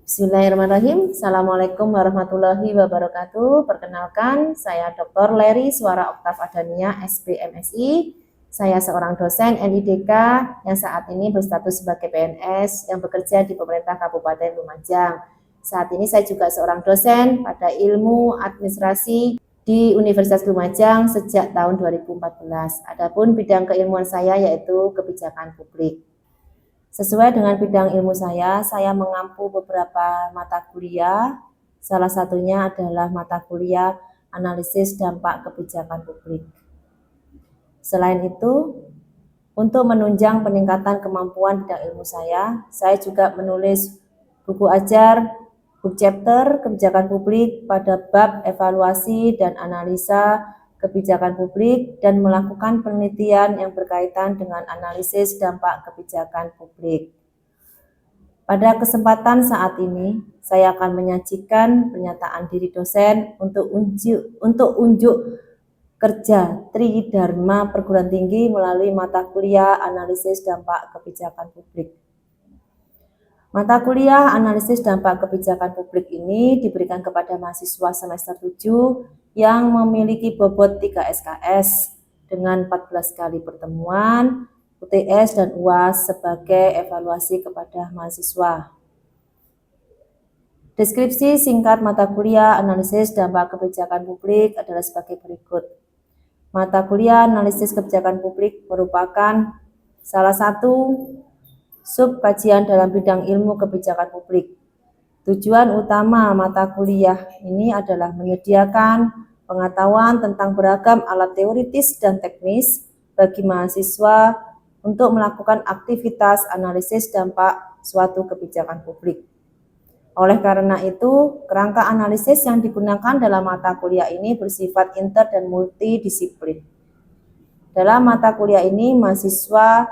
Bismillahirrahmanirrahim. Assalamualaikum warahmatullahi wabarakatuh. Perkenalkan, saya Dr. Leri Suara Oktav Adania, SPMSI. Saya seorang dosen NIDK yang saat ini berstatus sebagai PNS yang bekerja di pemerintah Kabupaten Lumajang. Saat ini saya juga seorang dosen pada ilmu administrasi di Universitas Lumajang sejak tahun 2014. Adapun bidang keilmuan saya yaitu kebijakan publik. Sesuai dengan bidang ilmu saya mengampu beberapa mata kuliah. Salah satunya adalah mata kuliah analisis dampak kebijakan publik. Selain itu, untuk menunjang peningkatan kemampuan bidang ilmu saya juga menulis buku ajar, book chapter kebijakan publik pada bab evaluasi dan analisa kebijakan publik dan melakukan penelitian yang berkaitan dengan analisis dampak kebijakan publik. Pada kesempatan saat ini, saya akan menyajikan pernyataan diri dosen untuk unjuk kerja Tridharma Perguruan Tinggi melalui mata kuliah analisis dampak kebijakan publik. Mata kuliah analisis dampak kebijakan publik ini diberikan kepada mahasiswa semester 7 yang memiliki bobot 3 SKS dengan 14 kali pertemuan, UTS dan UAS sebagai evaluasi kepada mahasiswa. Deskripsi singkat mata kuliah analisis dampak kebijakan publik adalah sebagai berikut. Mata kuliah analisis kebijakan publik merupakan salah satu sub kajian dalam bidang ilmu kebijakan publik. Tujuan utama mata kuliah ini adalah menyediakan pengetahuan tentang beragam alat teoritis dan teknis bagi mahasiswa untuk melakukan aktivitas analisis dampak suatu kebijakan publik. Oleh karena itu, kerangka analisis yang digunakan dalam mata kuliah ini bersifat inter dan multidisiplin. Dalam mata kuliah ini, mahasiswa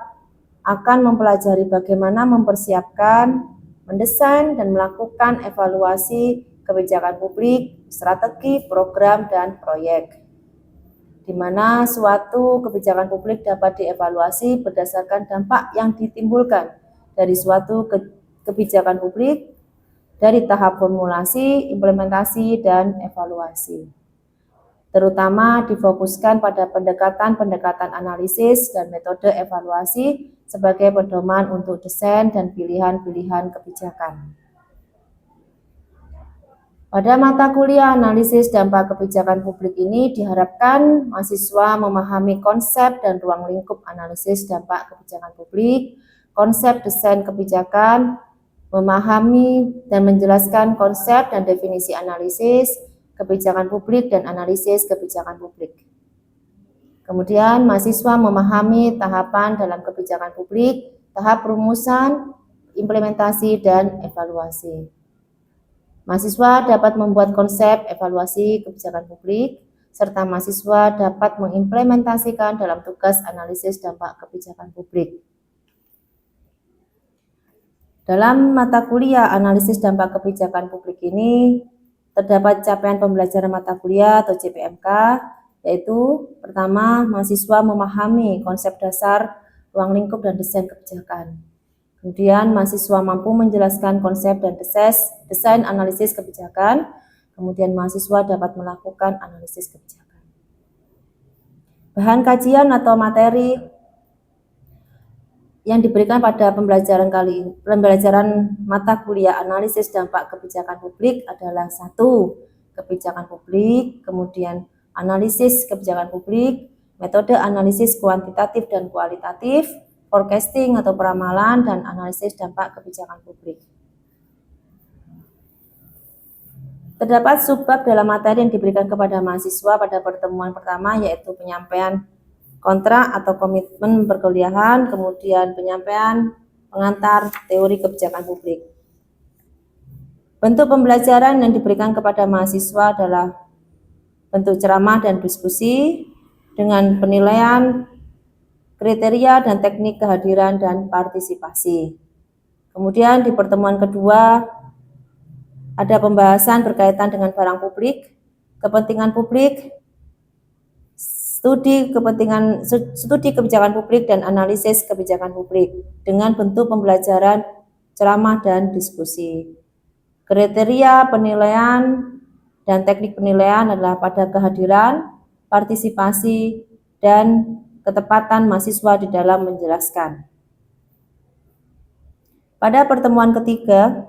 akan mempelajari bagaimana mempersiapkan, mendesain, dan melakukan evaluasi kebijakan publik, strategi, program, dan proyek. Di mana suatu kebijakan publik dapat dievaluasi berdasarkan dampak yang ditimbulkan dari suatu kebijakan publik dari tahap formulasi, implementasi, dan evaluasi. Terutama difokuskan pada pendekatan analisis dan metode evaluasi sebagai pedoman untuk desain dan pilihan-pilihan kebijakan. Pada mata kuliah analisis dampak kebijakan publik ini diharapkan mahasiswa memahami konsep dan ruang lingkup analisis dampak kebijakan publik, konsep desain kebijakan, memahami dan menjelaskan konsep dan definisi analisis kebijakan publik dan analisis kebijakan publik. Kemudian mahasiswa memahami tahapan dalam kebijakan publik, tahap rumusan, implementasi, dan evaluasi. Mahasiswa dapat membuat konsep evaluasi kebijakan publik, serta mahasiswa dapat mengimplementasikan dalam tugas analisis dampak kebijakan publik. Dalam mata kuliah analisis dampak kebijakan publik ini, terdapat capaian pembelajaran mata kuliah atau CPMK, yaitu pertama, mahasiswa memahami konsep dasar, ruang lingkup, dan desain kebijakan. Kemudian, mahasiswa mampu menjelaskan konsep dan desain analisis kebijakan. Kemudian, mahasiswa dapat melakukan analisis kebijakan. Bahan kajian atau materi yang diberikan pada pembelajaran mata kuliah analisis dampak kebijakan publik adalah 1. Kebijakan publik, kemudian analisis kebijakan publik, metode analisis kuantitatif dan kualitatif, forecasting atau peramalan, dan analisis dampak kebijakan publik. Terdapat subbab dalam materi yang diberikan kepada mahasiswa pada pertemuan pertama, yaitu penyampaian kontrak atau komitmen perkuliahan, kemudian penyampaian pengantar teori kebijakan publik. Bentuk pembelajaran yang diberikan kepada mahasiswa adalah bentuk ceramah dan diskusi dengan penilaian kriteria dan teknik kehadiran dan partisipasi. Kemudian di pertemuan kedua ada pembahasan berkaitan dengan barang publik, kepentingan publik, studi kebijakan publik, dan analisis kebijakan publik dengan bentuk pembelajaran ceramah dan diskusi. Kriteria penilaian dan teknik penilaian adalah pada kehadiran, partisipasi, dan ketepatan mahasiswa di dalam menjelaskan. Pada pertemuan ketiga,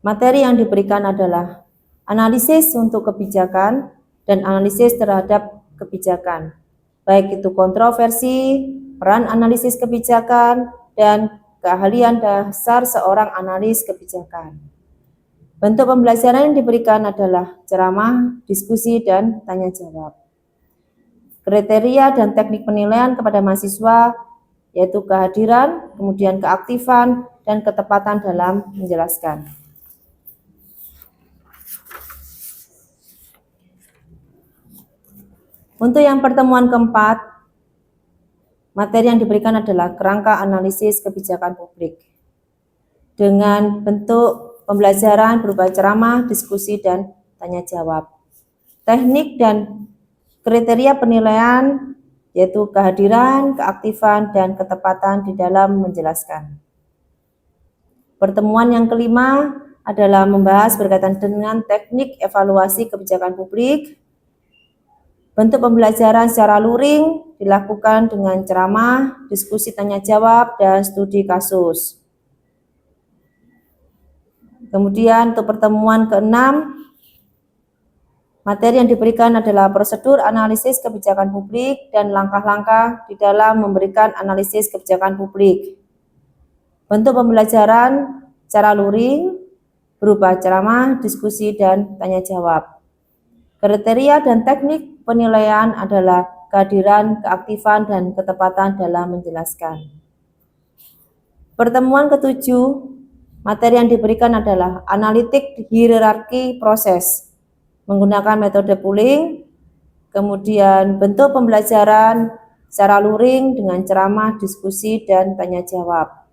materi yang diberikan adalah analisis untuk kebijakan dan analisis terhadap kebijakan, baik itu kontroversi, peran analisis kebijakan, dan keahlian dasar seorang analis kebijakan. Bentuk pembelajaran yang diberikan adalah ceramah, diskusi, dan tanya jawab. Kriteria dan teknik penilaian kepada mahasiswa yaitu kehadiran, kemudian keaktifan, dan ketepatan dalam menjelaskan. Untuk yang pertemuan keempat, materi yang diberikan adalah kerangka analisis kebijakan publik dengan bentuk pembelajaran berupa ceramah, diskusi, dan tanya jawab. Teknik dan kriteria penilaian yaitu kehadiran, keaktifan, dan ketepatan di dalam menjelaskan. Pertemuan yang kelima adalah membahas berkaitan dengan teknik evaluasi kebijakan publik. Bentuk pembelajaran secara luring dilakukan dengan ceramah, diskusi tanya jawab, dan studi kasus. Kemudian untuk pertemuan keenam, materi yang diberikan adalah prosedur analisis kebijakan publik dan langkah-langkah di dalam memberikan analisis kebijakan publik. Bentuk pembelajaran secara luring berupa ceramah, diskusi, dan tanya jawab. Kriteria dan teknik penilaian adalah kehadiran, keaktifan, dan ketepatan dalam menjelaskan. Pertemuan ketujuh, materi yang diberikan adalah analitik hierarki proses menggunakan metode pooling, kemudian bentuk pembelajaran secara luring dengan ceramah, diskusi, dan tanya jawab.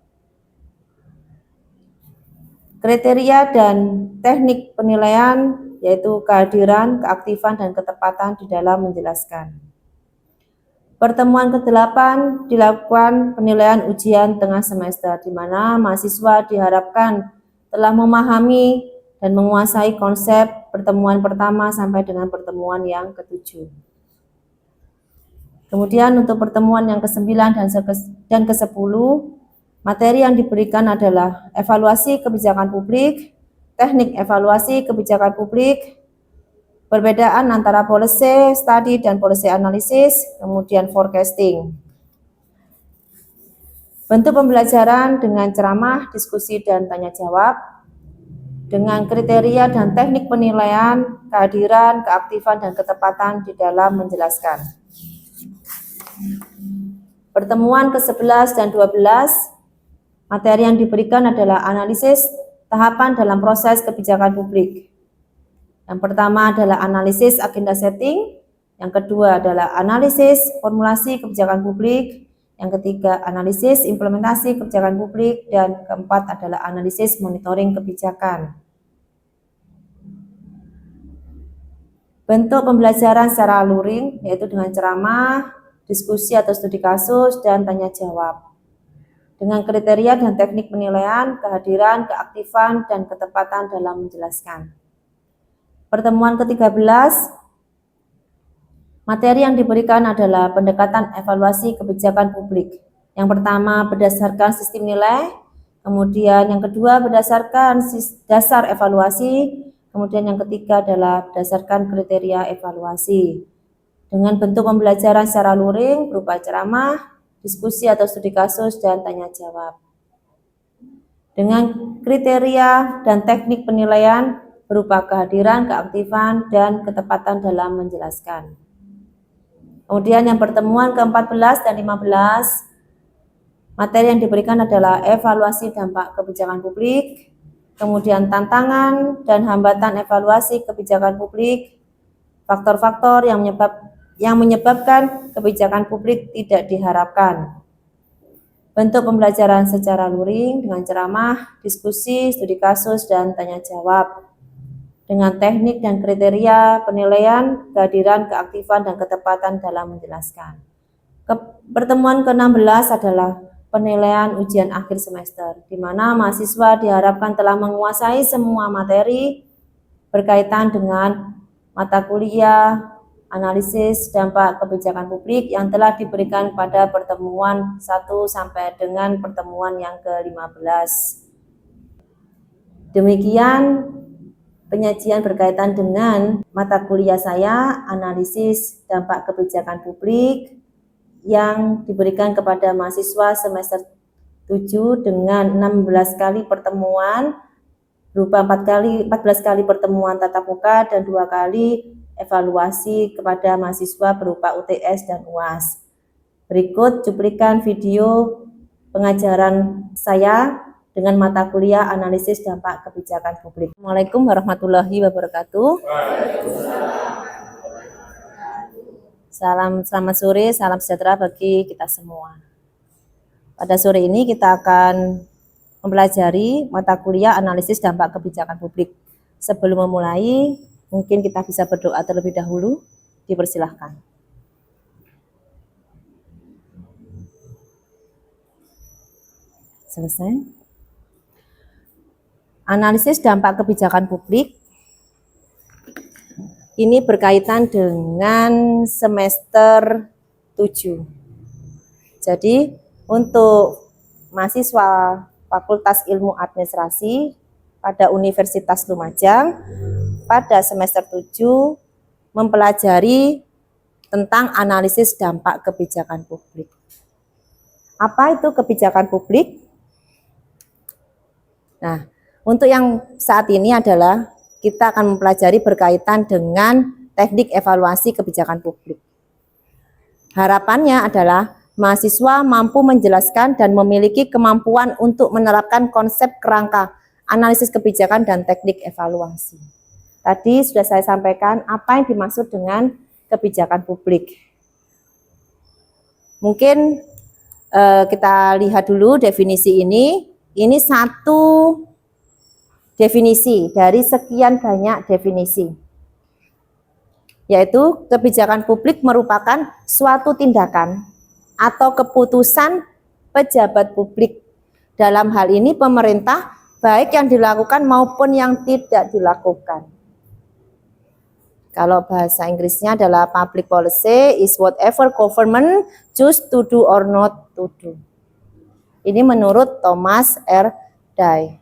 Kriteria dan teknik penilaian yaitu kehadiran, keaktifan, dan ketepatan di dalam menjelaskan. Pertemuan ke-8 dilakukan penilaian ujian tengah semester, di mana mahasiswa diharapkan telah memahami dan menguasai konsep pertemuan pertama sampai dengan pertemuan yang ke-7. Kemudian untuk pertemuan yang ke-9 dan ke-10, materi yang diberikan adalah evaluasi kebijakan publik, teknik evaluasi kebijakan publik, perbedaan antara policy study dan policy analysis, kemudian forecasting. Bentuk pembelajaran dengan ceramah, diskusi, dan tanya jawab, dengan kriteria dan teknik penilaian, kehadiran, keaktifan, dan ketepatan di dalam menjelaskan. Pertemuan ke-11 dan 12, materi yang diberikan adalah analisis tahapan dalam proses kebijakan publik. Yang pertama adalah analisis agenda setting, yang kedua adalah analisis formulasi kebijakan publik, yang ketiga analisis implementasi kebijakan publik, dan keempat adalah analisis monitoring kebijakan. Bentuk pembelajaran secara luring yaitu dengan ceramah, diskusi atau studi kasus, dan tanya jawab. Dengan kriteria dan teknik penilaian, kehadiran, keaktifan, dan ketepatan dalam menjelaskan. Pertemuan ke-13, materi yang diberikan adalah pendekatan evaluasi kebijakan publik. Yang pertama berdasarkan sistem nilai, kemudian yang kedua berdasarkan dasar evaluasi, kemudian yang ketiga adalah berdasarkan kriteria evaluasi. Dengan bentuk pembelajaran secara luring berupa ceramah, diskusi atau studi kasus, dan tanya jawab. Dengan kriteria dan teknik penilaian berupa kehadiran, keaktifan, dan ketepatan dalam menjelaskan. Kemudian yang pertemuan ke-14 dan 15, materi yang diberikan adalah evaluasi dampak kebijakan publik, kemudian tantangan dan hambatan evaluasi kebijakan publik, faktor-faktor yang menyebabkan kebijakan publik tidak diharapkan. Bentuk pembelajaran secara luring dengan ceramah, diskusi, studi kasus, dan tanya jawab. Dengan teknik dan kriteria penilaian, kehadiran, keaktifan, dan ketepatan dalam menjelaskan. Pertemuan ke-16 adalah penilaian ujian akhir semester, di mana mahasiswa diharapkan telah menguasai semua materi berkaitan dengan mata kuliah analisis dampak kebijakan publik yang telah diberikan pada pertemuan 1 sampai dengan pertemuan yang ke-15. Demikian penyajian berkaitan dengan mata kuliah saya, analisis dampak kebijakan publik, yang diberikan kepada mahasiswa semester 7 dengan 16 kali pertemuan, berupa 14 kali pertemuan tatap muka dan 2 kali evaluasi kepada mahasiswa berupa UTS dan UAS. Berikut cuplikan video pengajaran saya dengan mata kuliah analisis dampak kebijakan publik. Assalamualaikum warahmatullahi wabarakatuh. Selamat sore, salam sejahtera bagi kita semua. Pada sore ini kita akan mempelajari mata kuliah analisis dampak kebijakan publik. Sebelum memulai, mungkin kita bisa berdoa terlebih dahulu. Dipersilahkan. Selesai. Analisis dampak kebijakan publik ini berkaitan dengan semester 7. Jadi untuk mahasiswa Fakultas Ilmu Administrasi pada Universitas Lumajang pada semester 7 mempelajari tentang analisis dampak kebijakan publik. Apa itu kebijakan publik? Nah, untuk yang saat ini adalah kita akan mempelajari berkaitan dengan teknik evaluasi kebijakan publik. Harapannya adalah mahasiswa mampu menjelaskan dan memiliki kemampuan untuk menerapkan konsep kerangka analisis kebijakan dan teknik evaluasi. Tadi sudah saya sampaikan apa yang dimaksud dengan kebijakan publik. Mungkin kita lihat dulu definisi ini. Ini satu definisi dari sekian banyak definisi, yaitu kebijakan publik merupakan suatu tindakan atau keputusan pejabat publik, dalam hal ini pemerintah, baik yang dilakukan maupun yang tidak dilakukan. Kalau bahasa Inggrisnya adalah public policy is whatever government choose to do or not to do. Ini menurut Thomas R. Dye.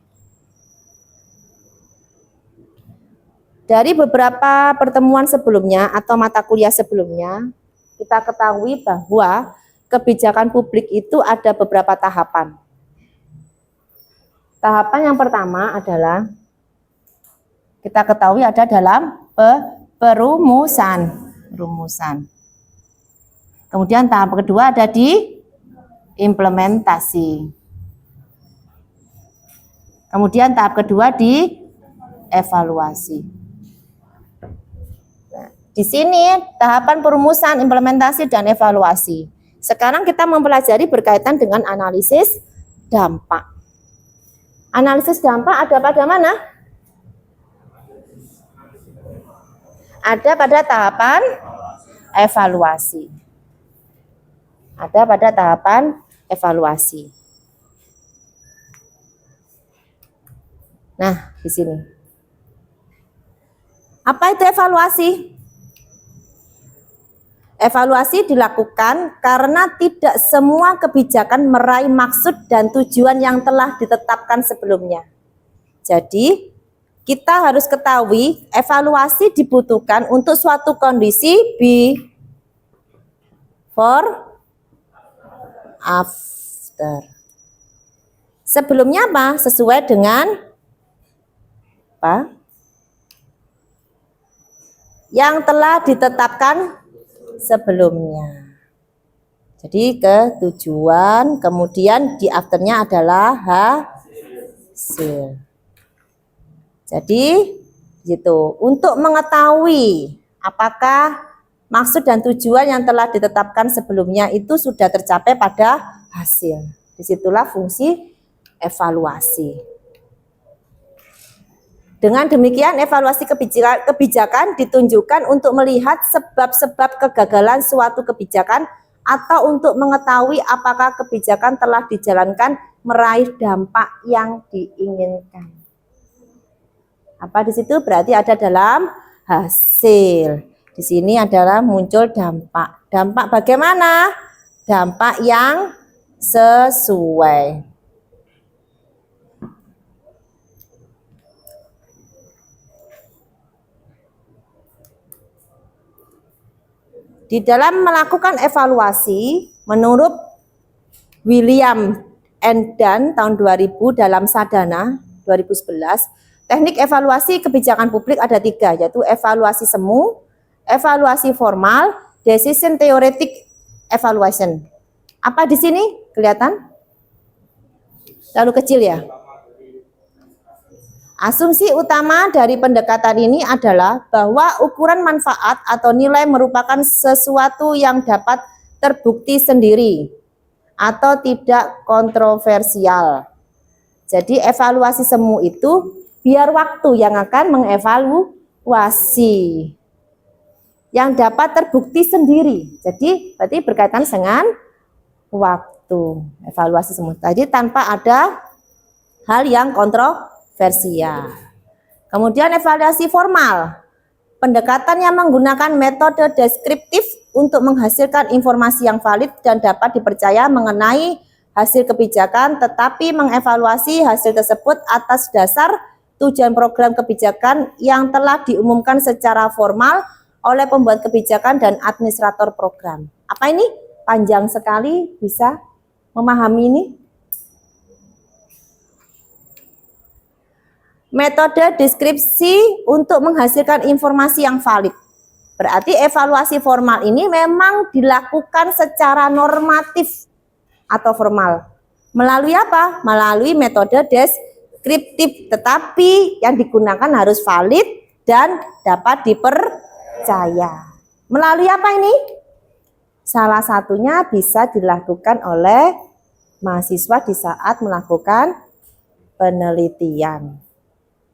Dari beberapa pertemuan sebelumnya atau mata kuliah sebelumnya, kita ketahui bahwa kebijakan publik itu ada beberapa tahapan. Tahapan yang pertama adalah kita ketahui ada dalam perumusan. Kemudian tahap kedua ada di implementasi. Kemudian tahap kedua di evaluasi. Nah, di sini tahapan perumusan, implementasi, dan evaluasi. Sekarang kita mempelajari berkaitan dengan analisis dampak. Analisis dampak ada pada mana? Ada pada tahapan evaluasi. Ada pada tahapan evaluasi. Nah, di sini. Apa itu evaluasi? Evaluasi dilakukan karena tidak semua kebijakan meraih maksud dan tujuan yang telah ditetapkan sebelumnya. Jadi, kita harus ketahui evaluasi dibutuhkan untuk suatu kondisi before, after. Sebelumnya apa? Sesuai dengan apa? Yang telah ditetapkan sebelumnya. Jadi ke tujuan, kemudian di afternya adalah hasil. Jadi gitu. Untuk mengetahui apakah maksud dan tujuan yang telah ditetapkan sebelumnya itu sudah tercapai pada hasil. Disitulah fungsi evaluasi. Dengan demikian evaluasi kebijakan ditunjukkan untuk melihat sebab-sebab kegagalan suatu kebijakan atau untuk mengetahui apakah kebijakan telah dijalankan meraih dampak yang diinginkan. Apa di situ? Berarti ada dalam hasil. Di sini adalah muncul dampak. Dampak bagaimana? Dampak yang sesuai. Di dalam melakukan evaluasi, menurut William and Dunn tahun 2000 dalam Sadana 2011, teknik evaluasi kebijakan publik ada 3, yaitu evaluasi semu, evaluasi formal, decision theoretic evaluation. Apa di sini? Kelihatan? Terlalu kecil ya? Asumsi utama dari pendekatan ini adalah bahwa ukuran manfaat atau nilai merupakan sesuatu yang dapat terbukti sendiri atau tidak kontroversial. Jadi evaluasi semu itu biar waktu yang akan mengevaluasi. Yang dapat terbukti sendiri. Jadi berarti berkaitan dengan waktu. Evaluasi semu. Tadi tanpa ada hal yang kontroversial. Kemudian evaluasi formal, pendekatan yang menggunakan metode deskriptif untuk menghasilkan informasi yang valid dan dapat dipercaya mengenai hasil kebijakan, tetapi mengevaluasi hasil tersebut atas dasar tujuan program kebijakan yang telah diumumkan secara formal oleh pembuat kebijakan dan administrator program. Apa ini? Panjang sekali, bisa memahami ini? Metode deskripsi untuk menghasilkan informasi yang valid. Berarti evaluasi formal ini memang dilakukan secara normatif atau formal. Melalui apa? Melalui metode deskriptif, tetapi yang digunakan harus valid dan dapat dipercaya. Melalui apa ini? Salah satunya bisa dilakukan oleh mahasiswa di saat melakukan penelitian.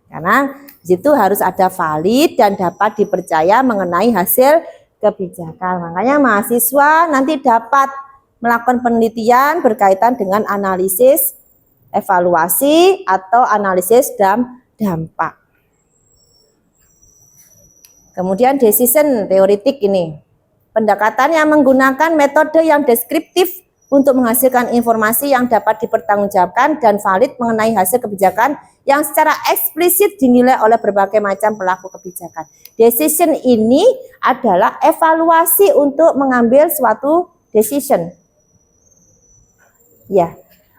Karena di situ harus ada valid dan dapat dipercaya mengenai hasil kebijakan. Makanya mahasiswa nanti dapat melakukan penelitian berkaitan dengan analisis evaluasi atau analisis dampak. Kemudian decision theoretic ini. Pendekatan yang menggunakan metode yang deskriptif untuk menghasilkan informasi yang dapat dipertanggungjawabkan dan valid mengenai hasil kebijakan yang secara eksplisit dinilai oleh berbagai macam pelaku kebijakan. Decision ini adalah evaluasi untuk mengambil suatu decision. Ya,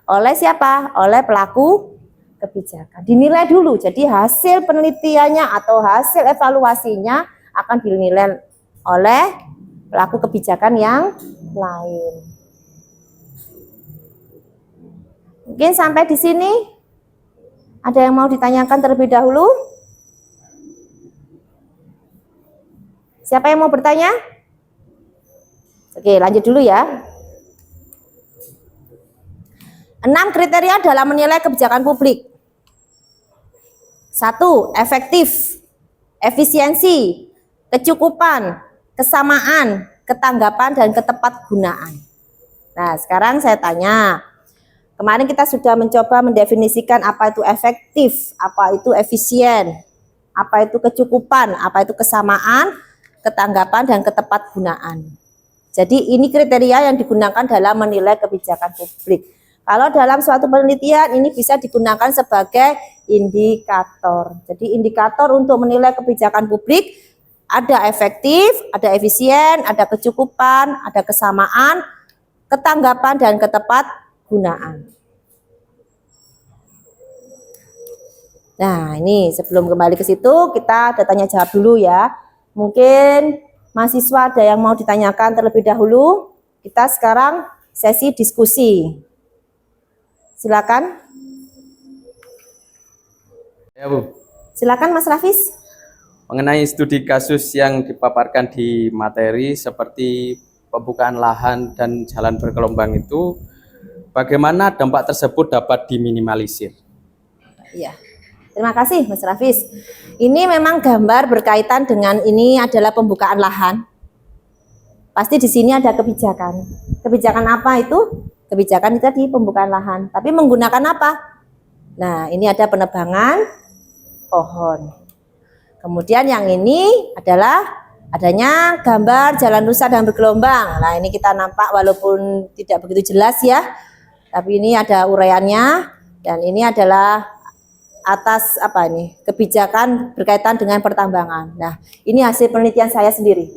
oleh siapa? Oleh pelaku kebijakan. Dinilai dulu, jadi hasil penelitiannya atau hasil evaluasinya akan dinilai oleh pelaku kebijakan yang lain. Mungkin sampai di sini. Ada yang mau ditanyakan terlebih dahulu? Siapa yang mau bertanya? Oke, lanjut dulu ya. 6 kriteria dalam menilai kebijakan publik. 1. Efektif, efisiensi, kecukupan, kesamaan, ketanggapan, dan ketepatgunaan. Nah, sekarang saya tanya. Kemarin kita sudah mencoba mendefinisikan apa itu efektif, apa itu efisien, apa itu kecukupan, apa itu kesamaan, ketanggapan, dan ketepatgunaan. Jadi ini kriteria yang digunakan dalam menilai kebijakan publik. Kalau dalam suatu penelitian ini bisa digunakan sebagai indikator. Jadi indikator untuk menilai kebijakan publik ada efektif, ada efisien, ada kecukupan, ada kesamaan, ketanggapan, dan ketepatgunaan. Nah, ini sebelum kembali ke situ kita ada tanya jawab dulu ya. Mungkin mahasiswa ada yang mau ditanyakan terlebih dahulu. Kita sekarang sesi diskusi. Silakan. Ya, Bu. Silakan Mas Rafis. Mengenai studi kasus yang dipaparkan di materi seperti pembukaan lahan dan jalan bergelombang itu, bagaimana dampak tersebut dapat diminimalisir? Iya. Terima kasih Mas Rafis. Ini memang gambar berkaitan dengan ini adalah pembukaan lahan. Pasti di sini ada kebijakan. Kebijakan apa itu? Kebijakan itu tadi pembukaan lahan. Tapi menggunakan apa? Nah, ini ada penebangan pohon. Kemudian yang ini adalah adanya gambar jalan rusak dan bergelombang. Nah, ini kita nampak walaupun tidak begitu jelas ya. Tapi ini ada uraiannya dan ini adalah atas apa ini? Kebijakan berkaitan dengan pertambangan. Nah, ini hasil penelitian saya sendiri.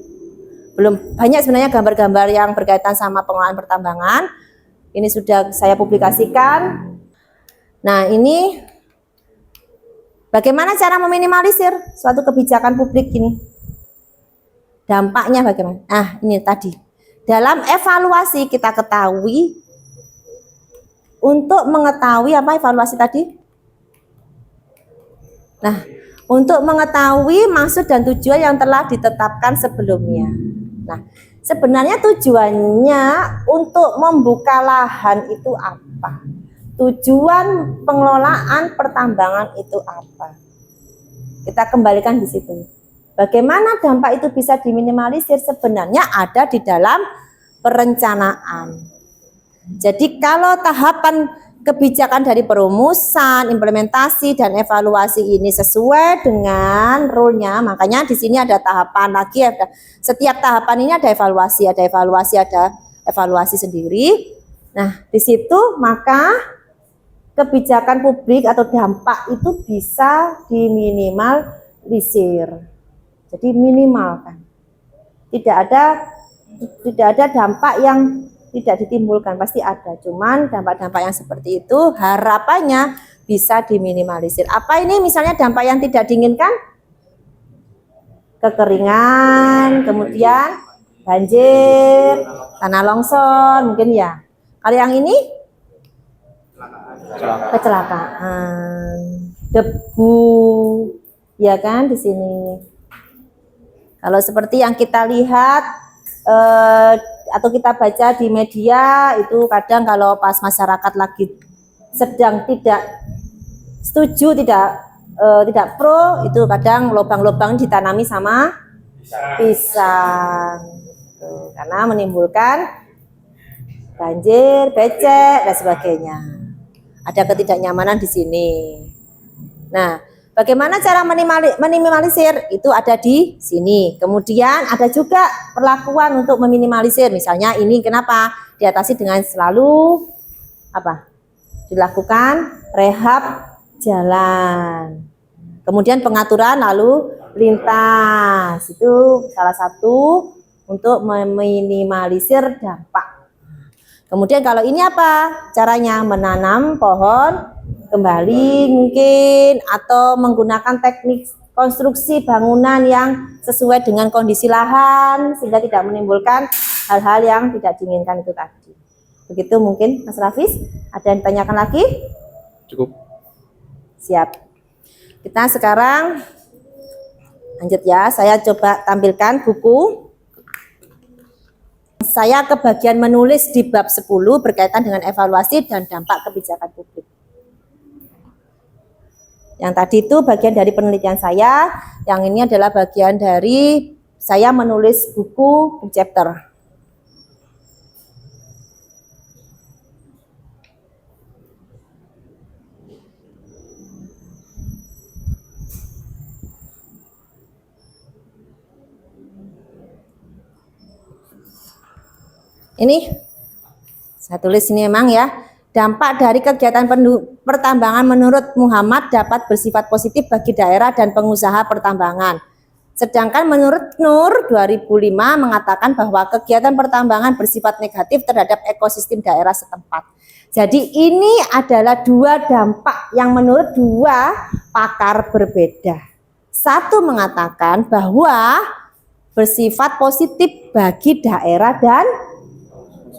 Belum banyak sebenarnya gambar-gambar yang berkaitan sama pengelolaan pertambangan. Ini sudah saya publikasikan. Nah, ini bagaimana cara meminimalisir suatu kebijakan publik ini? Dampaknya bagaimana? Nah, ini tadi. Dalam evaluasi kita ketahui, untuk mengetahui apa evaluasi tadi? Nah, untuk mengetahui maksud dan tujuan yang telah ditetapkan sebelumnya. Nah, sebenarnya tujuannya untuk membuka lahan itu apa? Tujuan pengelolaan pertambangan itu apa? Kita kembalikan di situ. Bagaimana dampak itu bisa diminimalisir? Sebenarnya ada di dalam perencanaan. Jadi kalau tahapan kebijakan dari perumusan, implementasi, dan evaluasi ini sesuai dengan rule-nya, makanya di sini ada tahapan lagi, ada setiap tahapan ini ada evaluasi sendiri. Nah, di situ maka kebijakan publik atau dampak itu bisa diminimalisir. Jadi minimalkan. Tidak ada dampak yang tidak ditimbulkan, pasti ada. Cuman dampak-dampak yang seperti itu harapannya bisa diminimalisir. Apa ini misalnya dampak yang tidak diinginkan? Kekeringan, kemudian banjir, tanah longsor, mungkin ya. Kalau yang ini kecelakaan, debu, ya kan di sini. Kalau seperti yang kita lihat atau kita baca di media itu kadang kalau pas masyarakat lagi sedang tidak setuju, tidak pro, itu kadang lubang-lubang ditanami sama pisang. Karena menimbulkan banjir, becek dan sebagainya. Ada ketidaknyamanan di sini. Nah, bagaimana cara meminimalisir? Itu ada di sini. Kemudian ada juga perlakuan untuk meminimalisir. Misalnya ini kenapa diatasi dengan selalu apa? Dilakukan rehab jalan. Kemudian pengaturan lalu lintas. Itu salah satu untuk meminimalisir dampak. Kemudian kalau ini apa? Caranya menanam pohon kembali mungkin atau menggunakan teknik konstruksi bangunan yang sesuai dengan kondisi lahan sehingga tidak menimbulkan hal-hal yang tidak diinginkan itu tadi. Begitu mungkin Mas Rafis, ada yang ditanyakan lagi? Cukup. Siap. Kita sekarang lanjut ya, saya coba tampilkan buku. Saya ke bagian menulis di bab 10 berkaitan dengan evaluasi dan dampak kebijakan publik. Yang tadi itu bagian dari penelitian saya, yang ini adalah bagian dari saya menulis buku chapter. Ini saya tulis ini memang ya. Dampak dari kegiatan pertambangan menurut Muhammad dapat bersifat positif bagi daerah dan pengusaha pertambangan. Sedangkan menurut Nur 2005 mengatakan bahwa kegiatan pertambangan bersifat negatif terhadap ekosistem daerah setempat. Jadi ini adalah dua dampak yang menurut dua pakar berbeda. Satu mengatakan bahwa bersifat positif bagi daerah dan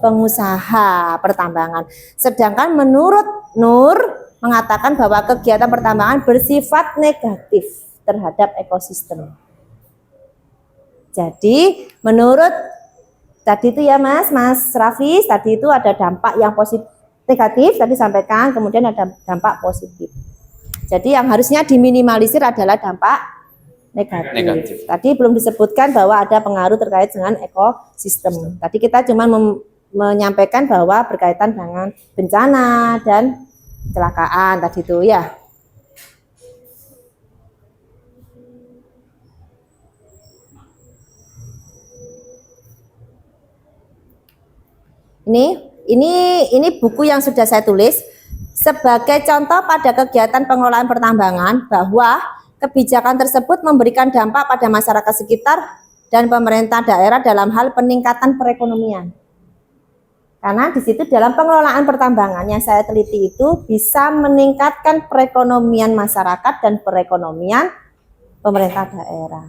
pengusaha pertambangan. Sedangkan menurut Nur mengatakan bahwa kegiatan pertambangan bersifat negatif terhadap ekosistem. Jadi menurut tadi itu ya Mas Rafis, tadi itu ada dampak yang positif negatif tadi sampaikan, kemudian ada dampak positif. Jadi yang harusnya diminimalisir adalah dampak negatif. Tadi belum disebutkan bahwa ada pengaruh terkait dengan ekosistem. Tadi kita cuma menyampaikan bahwa berkaitan dengan bencana dan kecelakaan tadi itu ya. Ini buku yang sudah saya tulis sebagai contoh pada kegiatan pengelolaan pertambangan bahwa kebijakan tersebut memberikan dampak pada masyarakat sekitar dan pemerintah daerah dalam hal peningkatan perekonomian. Karena di situ dalam pengelolaan pertambangan yang saya teliti itu bisa meningkatkan perekonomian masyarakat dan perekonomian pemerintah daerah.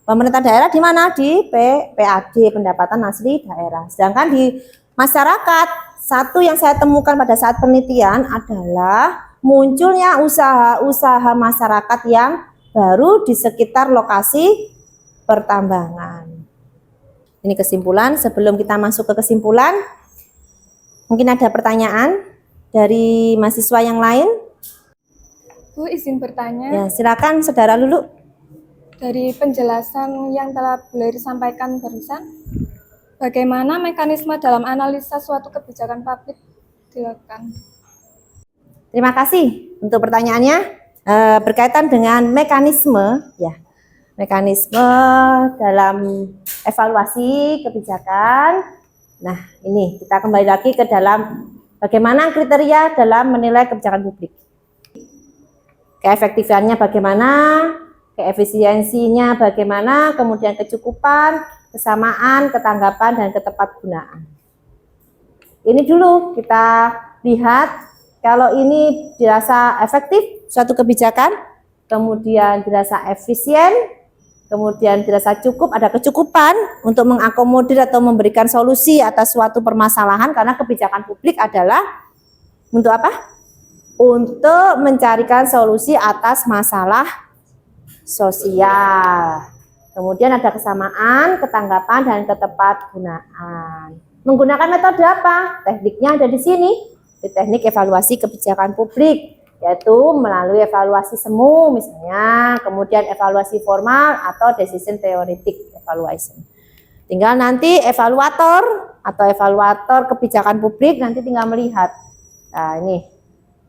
Pemerintah daerah di mana? Di PAD, pendapatan asli daerah. Sedangkan di masyarakat, satu yang saya temukan pada saat penelitian adalah munculnya usaha-usaha masyarakat yang baru di sekitar lokasi pertambangan. Ini kesimpulan. Sebelum kita masuk ke kesimpulan, mungkin ada pertanyaan dari mahasiswa yang lain? Bu, izin bertanya. Ya, silakan Saudara Lulu. Dari penjelasan yang telah boleh disampaikan barusan, bagaimana mekanisme dalam analisa suatu kebijakan publik dilakukan? Terima kasih untuk pertanyaannya. Berkaitan dengan mekanisme, ya, mekanisme dalam evaluasi kebijakan. Nah, ini kita kembali lagi ke dalam bagaimana kriteria dalam menilai kebijakan publik. Keefektifannya bagaimana, keefisiensinya bagaimana, kemudian kecukupan, kesamaan, ketanggapan, dan ketepatgunaan. Ini dulu kita lihat kalau ini dirasa efektif suatu kebijakan, kemudian dirasa efisien, kemudian dirasa cukup, ada kecukupan untuk mengakomodir atau memberikan solusi atas suatu permasalahan, karena kebijakan publik adalah untuk apa? Untuk mencarikan solusi atas masalah sosial. Kemudian ada kesamaan, ketanggapan, dan ketepatgunaan. Menggunakan metode apa? Tekniknya ada di sini, di teknik evaluasi kebijakan publik, yaitu melalui evaluasi semu misalnya, kemudian evaluasi formal atau decision theoretic evaluation. Tinggal nanti evaluator atau evaluator kebijakan publik nanti tinggal melihat. Nah, ini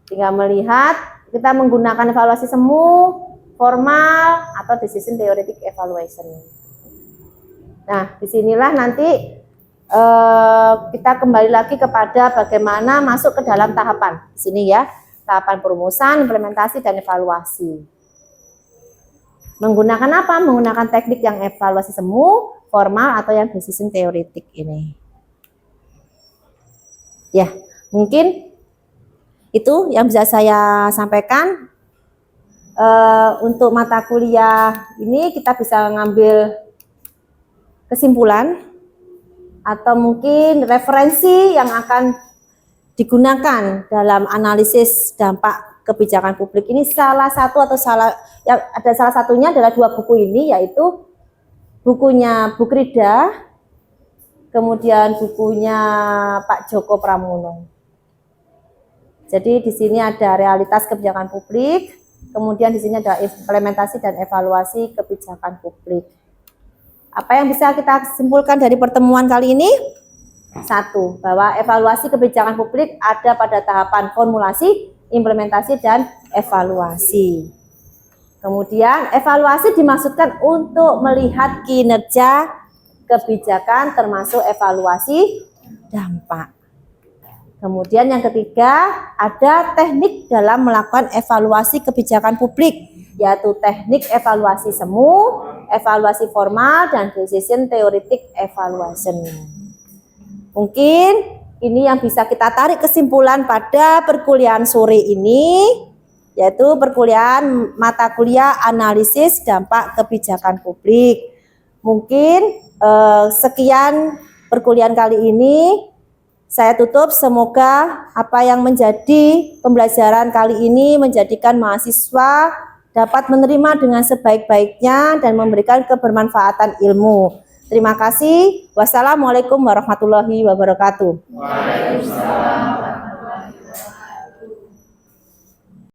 tinggal melihat kita menggunakan evaluasi semu, formal atau decision theoretic evaluation. Nah, disinilah nanti kita kembali lagi kepada bagaimana masuk ke dalam tahapan. Di sini ya, tahapan perumusan, implementasi, dan evaluasi. Menggunakan apa? Menggunakan teknik yang evaluasi semu, formal, atau yang decision theoretic ini. Ya, mungkin itu yang bisa saya sampaikan. Untuk mata kuliah ini kita bisa ngambil kesimpulan atau mungkin referensi yang akan digunakan dalam analisis dampak kebijakan publik ini. Salah satunya adalah dua buku ini, yaitu bukunya Bu Krida, kemudian bukunya Pak Joko Pramono. Jadi di sini ada realitas kebijakan publik, kemudian di sini ada implementasi dan evaluasi kebijakan publik. Apa yang bisa kita simpulkan dari pertemuan kali ini? Satu, bahwa evaluasi kebijakan publik ada pada tahapan formulasi, implementasi, dan evaluasi. Kemudian evaluasi dimaksudkan untuk melihat kinerja kebijakan termasuk evaluasi dampak. Kemudian yang ketiga, ada teknik dalam melakukan evaluasi kebijakan publik, yaitu teknik evaluasi semu, evaluasi formal, dan decision theoretic evaluation. Mungkin ini yang bisa kita tarik kesimpulan pada perkuliahan sore ini, yaitu perkuliahan mata kuliah analisis dampak kebijakan publik. Mungkin sekian perkuliahan kali ini. Saya tutup, semoga apa yang menjadi pembelajaran kali ini menjadikan mahasiswa dapat menerima dengan sebaik-baiknya dan memberikan kebermanfaatan ilmu. Terima kasih. Wassalamualaikum warahmatullahi wabarakatuh. Waalaikumsalam.